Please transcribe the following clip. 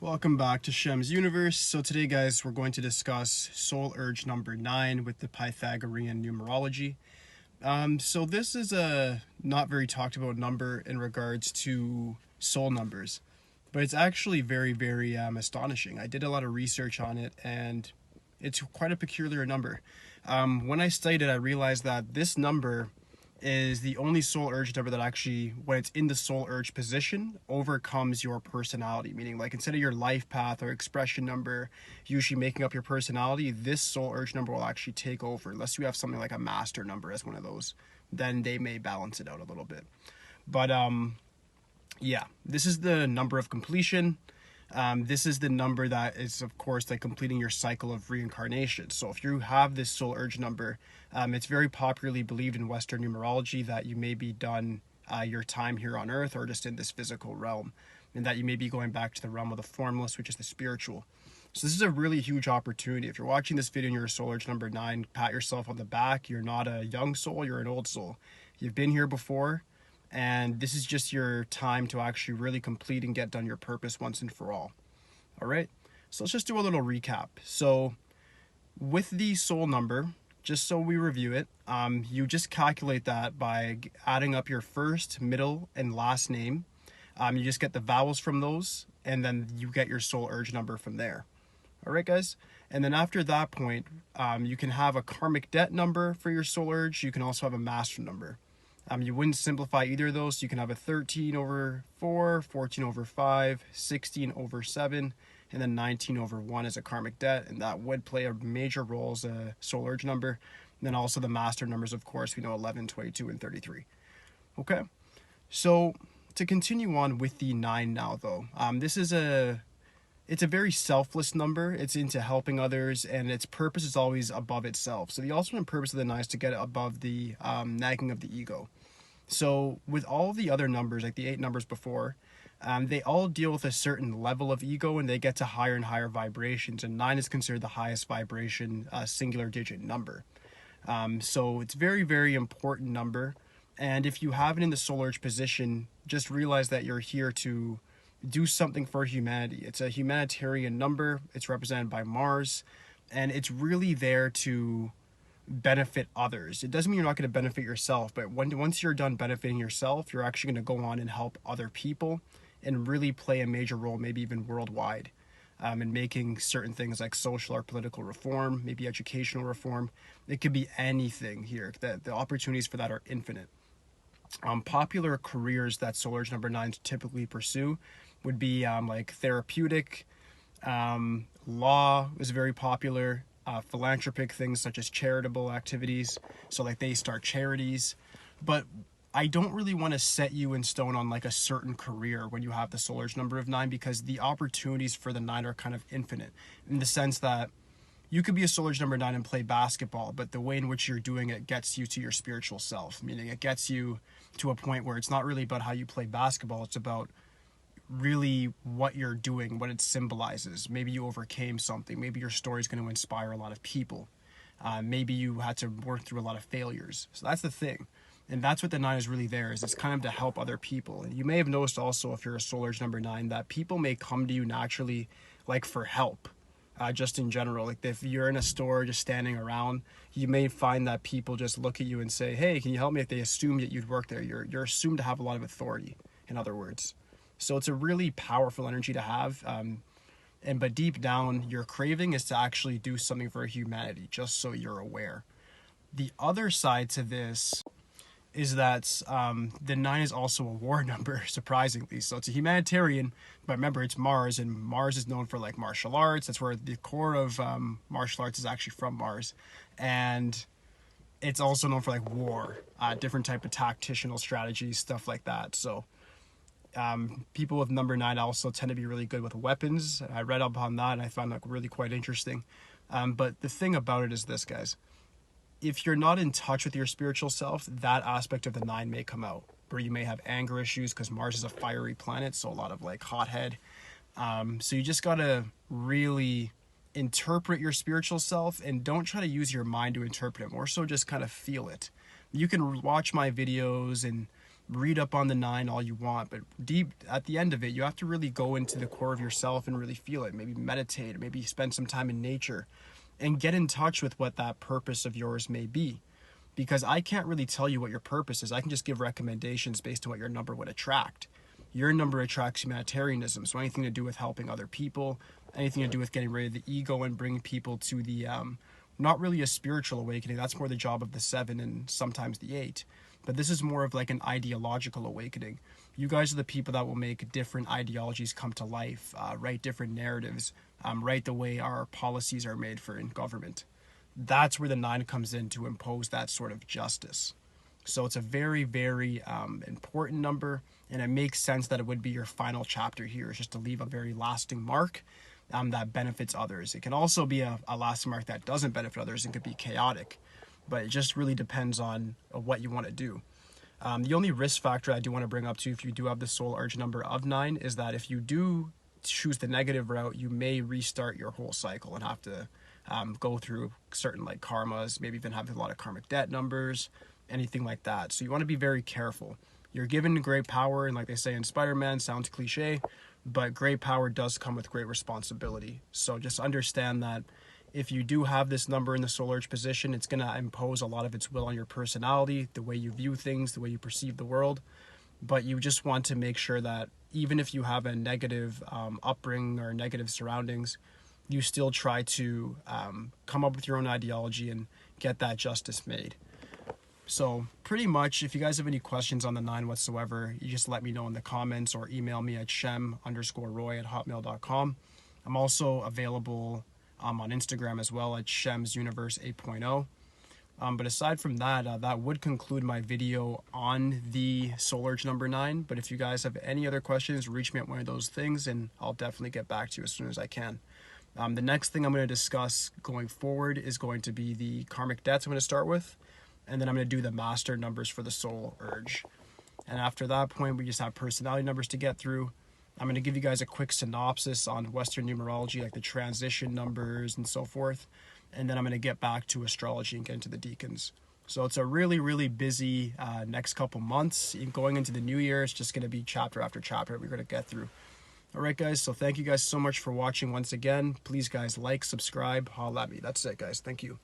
Welcome back to Shem's Universe. So today, guys, we're going to discuss soul urge number 9 with the Pythagorean numerology. So this is a not very talked about number in regards to soul numbers, but it's actually very astonishing. I did a lot of research on it, and it's quite a peculiar number. When I studied it, I realized that this number is the only soul urge number that actually, when it's in the soul urge position, overcomes your personality. Meaning, like, instead of your life path or expression number usually making up your personality, this soul urge number will actually take over. Unless you have something like a master number as one of those, then they may balance it out a little bit. But yeah, this is the number of completion. This is the number that is, of course, like completing your cycle of reincarnation. So if you have this soul urge number, it's very popularly believed in Western numerology that you may be done your time here on Earth or just in this physical realm, and that you may be going back to the realm of the formless, which is the spiritual. So this is a really huge opportunity. If you're watching this video and you're a soul urge number 9, pat yourself on the back. You're not a young soul, you're an old soul. You've been here before, and this is just your time to actually really complete and get done your purpose once and for all. All right, so let's just do a little recap. So with the soul number, just so we review it, you just calculate that by adding up your first, middle, and last name. You just get the vowels from those, and then you get your soul urge number from there. All right, guys. And then after that point, you can have a karmic debt number for your soul urge. You can also have a master number. You wouldn't simplify either of those. So you can have a 13 over 4, 14 over 5, 16 over 7, and then 19 over 1 as a karmic debt. And that would play a major role as a soul urge number. And then also the master numbers, of course, we know 11, 22, and 33. Okay, so to continue on with the 9 now, though, it's a very selfless number. It's into helping others, and its purpose is always above itself. So the ultimate purpose of the 9 is to get above the nagging of the ego. So with all the other numbers, like the 8 numbers before, they all deal with a certain level of ego, and they get to higher and higher vibrations. And 9 is considered the highest vibration singular digit number. So it's very important number. And if you have it in the soul urge position, just realize that you're here to do something for humanity. It's a humanitarian number. It's represented by Mars, and it's really there to benefit others. It doesn't mean you're not going to benefit yourself, but once you're done benefiting yourself, you're actually going to go on and help other people and really play a major role, maybe even worldwide, in making certain things like social or political reform, maybe educational reform. It could be anything here. The opportunities for that are infinite. Popular careers that soul urge number 9s typically pursue would be like therapeutic, law is very popular, philanthropic things such as charitable activities. So like they start charities. But I don't really want to set you in stone on like a certain career when you have the soul urge number of 9, because the opportunities for the 9 are kind of infinite, in the sense that you could be a soul urge number 9 and play basketball, but the way in which you're doing it gets you to your spiritual self, meaning it gets you to a point where it's not really about how you play basketball, it's about really what you're doing, what it symbolizes. Maybe you overcame something, maybe your story is going to inspire a lot of people, maybe you had to work through a lot of failures. So that's the thing, and that's what the 9 is really there, is it's kind of to help other people. And you may have noticed also, if you're a soul urge number 9, that people may come to you naturally like for help. Just in general, like if you're in a store just standing around, you may find that people just look at you and say, hey, can you help me? If they assume that you'd work there, you're assumed to have a lot of authority, in other words. So it's a really powerful energy to have, but deep down, your craving is to actually do something for humanity, just so you're aware. The other side to this is that the 9 is also a war number, surprisingly. So it's a humanitarian, but remember, it's Mars, and Mars is known for like martial arts. That's where the core of martial arts is actually from, Mars. And it's also known for like war, different type of tactical strategies, stuff like that. So people with number 9 also tend to be really good with weapons. I read up on that, and I found that really quite interesting. But the thing about it is this, guys. If you're not in touch with your spiritual self, that aspect of the 9 may come out, where you may have anger issues, because Mars is a fiery planet, so a lot of like hothead. So you just gotta really interpret your spiritual self, and don't try to use your mind to interpret it, more so just kind of feel it. You can watch my videos and read up on the 9 all you want, but deep at the end of it, you have to really go into the core of yourself and really feel it. Maybe meditate, maybe spend some time in nature and get in touch with what that purpose of yours may be. Because I can't really tell you what your purpose is. I can just give recommendations based on what your number would attract. Your number attracts humanitarianism, so anything to do with helping other people, anything to do with getting rid of the ego and bringing people to the, not really a spiritual awakening. That's more the job of the 7 and sometimes the 8. But this is more of like an ideological awakening. You guys are the people that will make different ideologies come to life, write different narratives, write the way our policies are made for in government. That's where the 9 comes in to impose that sort of justice. So it's a very, very important number, and it makes sense that it would be your final chapter here, is just to leave a very lasting mark that benefits others. It can also be a lasting mark that doesn't benefit others. It could be chaotic, but it just really depends on what you want to do. The only risk factor I do want to bring up to you if you do have the soul urge number of 9 is that if you do choose the negative route, you may restart your whole cycle and have to go through certain like karmas, maybe even have a lot of karmic debt numbers, anything like that. So you want to be very careful. You're given great power, and like they say in Spider-Man, sounds cliche, but great power does come with great responsibility. So just understand that if you do have this number in the soul urge position, it's going to impose a lot of its will on your personality, the way you view things, the way you perceive the world. But you just want to make sure that even if you have a negative upbringing or negative surroundings, you still try to come up with your own ideology and get that justice made. So pretty much, if you guys have any questions on the 9 whatsoever, you just let me know in the comments or email me at shem_roy@hotmail.com. I'm also available on Instagram as well at shemsuniverse 8.0. But aside from that, that would conclude my video on the soul urge number 9. But if you guys have any other questions, reach me at one of those things and I'll definitely get back to you as soon as I can. The next thing I'm going to discuss going forward is going to be the karmic debts I'm going to start with. And then I'm going to do the master numbers for the soul urge. And after that point, we just have personality numbers to get through. I'm going to give you guys a quick synopsis on Western numerology, like the transition numbers and so forth. And then I'm going to get back to astrology and get into the deacons. So it's a really, really busy next couple months. Going into the new year, it's just going to be chapter after chapter we're going to get through. All right, guys. So thank you guys so much for watching once again. Please, guys, like, subscribe, holla at me. That's it, guys. Thank you.